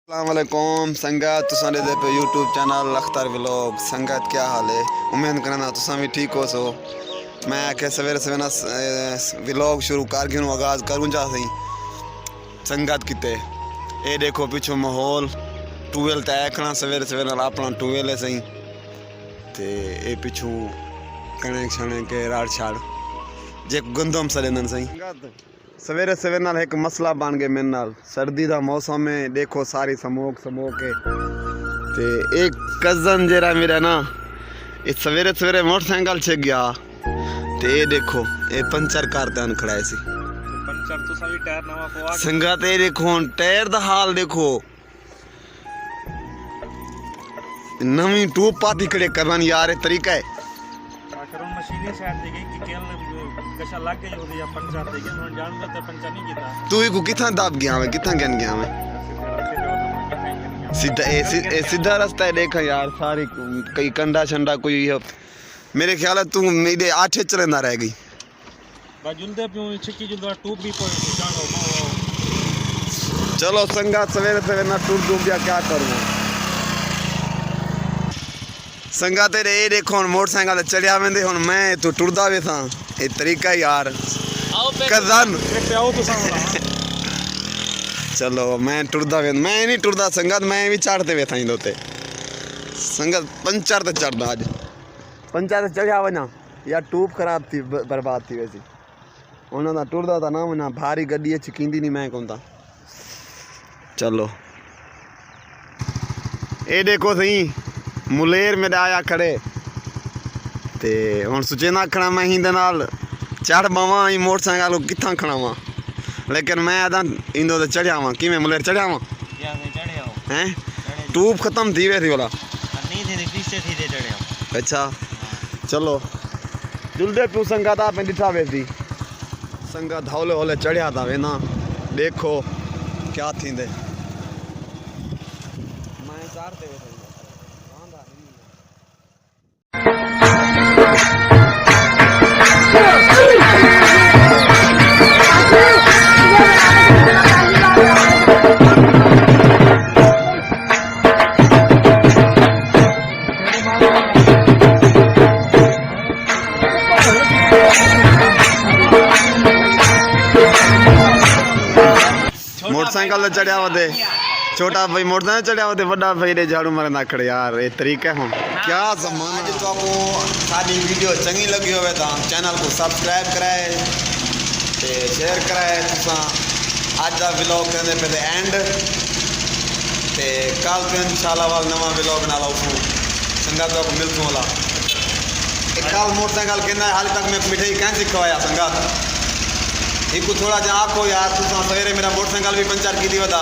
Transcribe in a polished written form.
अस्सलामुअलैकुम संगत तुसां दे पे यूट्यूब चैनल अख्तर व्लॉग। संगत क्या हाल है? उम्मीद करना तुसां भी ठीक हो सो। मैं आखे सवेरे सवेरे ना व्लॉग शुरू कर गया आगाज़ करूँ जा सही संगत किते ये देखो पिछो माहौल टूवेल तय खड़ा सवेरे सवेरे अपना टूवेल है सही ते ये पिछू कणक शणक के राड़ छाड़ जे गंदम सड़न सही सवेरे सवेरे नाल एक मसला बन गया मेरे नाल। सर्दी का मौसम है, देखो सारी समोक के ते एक कज़न जरा मेरा ना ये सवेरे सवेरे मोटरसाइकिल छे गया ते ये देखो ये पंचर कर देन खड़ा है सी पंचर तो सभी टायर नवा पवा संगा ते देखो टायर दा हाल देखो नवी टूब पाती खड़े करन यार ये तरीका है करून मशीनी साइड दे गई कि केल कशा लग गई होदी या पंचर दे गई हम जानते ते पंचर नहीं कीता तू को किथा दाब गया मैं किथा गन गया मैं सीधा रास्ता है देखा यार सारी कई कंडा छंडा कोई मेरे ख्याल है तू मेरे आठे चलना रह गई जुलदे पियो छिकी जुलदा टूब भी कोई जानो चलो संगा सवेरे सवेरे ना टूब डूब गया क्या करूँ संगा तेरे ये देखो मोटरसाइकिल चढ़िया वेंदे हुन मैं तू टुरदा वे था ये तरीका यार कज़न आओ तो सामने चलो मैं टुरदा वे मैं नहीं टुरदा संगत मैं भी चढ़ते वे था इंदोते संगत पंचर ते चढ़दा आज पंचर ते चढ़िया वना या ट्यूब खराब थी बर्बाद थी वैसी उन्हों दा टुरदा ता ना वना भारी गड्डी चिकींदी नहीं मैं कोंदा चलो ये देखो सही मुलेर में आया खड़े ते हुन सुचे ना खड़ा मैं हिंदे नाल चढ़ बावा ही मोटरसाइकिल कित्थां खड़ावां लेकिन मैं आदा इंदो ते चढ़िया वां किवें मुलेर चढ़िया वां हैं ट्यूब खत्म थी वे थी वाला नहीं थे पीछे थी दे चढ़िया अच्छा चलो जुलदे पियो संगत आप दिठा वेसी संगत हौले हौले चढ़िया था वे ना देखो क्या थींदे मैं चढ़ते वे मोटरसाइकिल चढ़िया वदे छोटा भाई मोटरसाइकिल चढ़िया वदे बड़ा भाई रे झाड़ू मारे ना खड़े यार ये तरीका है क्या जमाना जो तो आपको सारी वीडियो चंगी लगी होवे तो चैनल को सब्सक्राइब कराए ते शेयर कराए तुसा आज दा व्लॉग करने पे दे एंड ते कल तो इंशाल्लाह वाल नवा व्लॉग नाल आऊं संगत को मिलतू वाला कल मोटरसाइकिल केना हाल तक मैं मिठाई कैसे खवाया संगत एक थोड़ा जा आखो यार तुसा सवेरे मेरा मोटरसाइकिल भी पंचर की थी बता